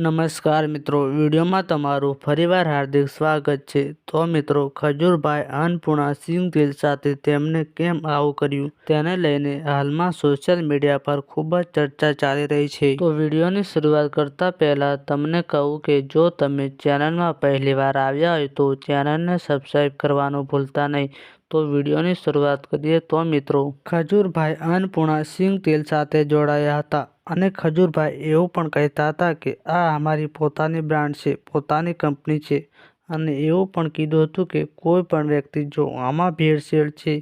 નમસ્કાર મિત્રો, વિડીયોમાં તમારું ફરીવાર હાર્દિક સ્વાગત છે। તો મિત્રો, ખજૂરભાઈ અન્નપૂર્ણા સિંગ તેલ સાથે તેમણે કેમ આવું કર્યું તેને લઈને હાલમાં સોશિયલ મીડિયા પર ખૂબ જ ચર્ચા ચાલી રહી છે। તો વિડીયોની શરૂઆત કરતા પહેલા તમને કહું કે જો તમે ચેનલમાં પહેલીવાર આવ્યા હોય તો ચેનલને સબસ્ક્રાઇબ કરવાનું ભૂલતા નહીં। તો વિડીયોની શરૂઆત કરીએ તો મિત્રો, ખજૂરભાઈ અન્નપૂર્ણા સિંગ તેલ સાથે જોડાયા હતા અને ખજૂરભાઈ એવું પણ કહેતા હતા કે આ અમારી પોતાની બ્રાન્ડ છે, પોતાની કંપની છે અને એવું પણ કીધું હતું કે કોઈ પણ વ્યક્તિ જો આમાં ભેળસેળ છે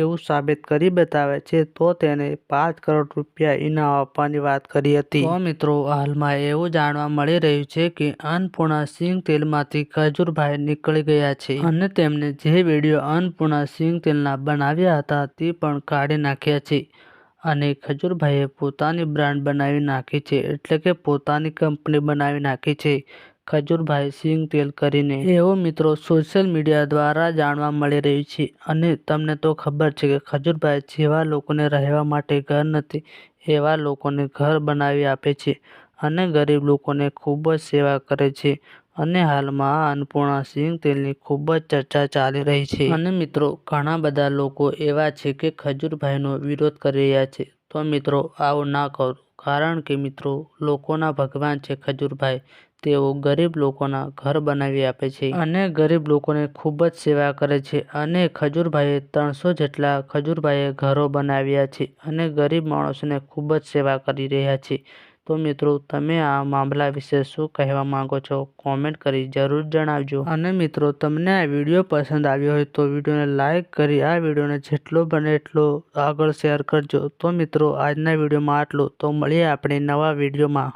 એવું સાબિત કરી બતાવે છે તો તેને 5 કરોડ રૂપિયા ઇનામ આપવાની વાત કરી હતી। તો મિત્રો, હાલમાં એવું જાણવા મળી રહ્યું છે કે અન્નપૂર્ણા સિંગ તેલમાંથી ખજૂરભાઈ નીકળી ગયા છે અને તેમને જે વિડીયો અન્નપૂર્ણા સિંગ તેલના બનાવ્યા હતા તે પણ કાઢી નાખ્યા છે અને ખજૂરભાઈએ પોતાની બ્રાન્ડ બનાવી નાખી છે, એટલે કે પોતાની કંપની બનાવી નાખી છે ખજૂરભાઈ સિંગ તેલ કરીને, એવું મિત્રો સોશિયલ મીડિયા દ્વારા જાણવા મળી રહ્યું છે। અને તમને તો ખબર છે કે ખજૂરભાઈ જેવા લોકોને રહેવા માટે ઘર નથી એવા લોકોને ઘર બનાવી આપે છે અને ગરીબ લોકોને ખૂબ જ સેવા કરે છે અને હાલમાં આ અન્નપૂર્ણા સિંગ તેલની ખૂબ જ ચર્ચા ચાલી રહી છે અને મિત્રો ઘણા બધા લોકો એવા છે કે ખજૂરભાઈનો વિરોધ કરી રહ્યા છે। તો મિત્રો, આવું ના કરો, કારણ કે મિત્રો લોકોના ભગવાન છે ખજૂરભાઈ। તેઓ ગરીબ લોકોના ઘર બનાવી આપે છે અને ગરીબ લોકોને ખૂબ જ સેવા કરે છે અને ખજૂરભાઈએ 300 જેટલા ખજૂરભાઈએ ઘરો બનાવ્યા છે અને ગરીબ માણસોને ખૂબ જ સેવા કરી રહ્યા છે। તો મિત્રો, તમે આ મામલા વિશે શું કહેવા માંગો છો? કોમેન્ટ કરી જરૂર જણાવજો અને મિત્રો, તમને આ વિડીયો પસંદ આવ્યો હોય તો વિડીયોને લાઇક કરી આ વિડીયોને જેટલો બને એટલો આગળ શેર કરજો। તો મિત્રો, આજના વિડીયોમાં આટલું, તો મળીએ આપણે નવા વિડીયોમાં।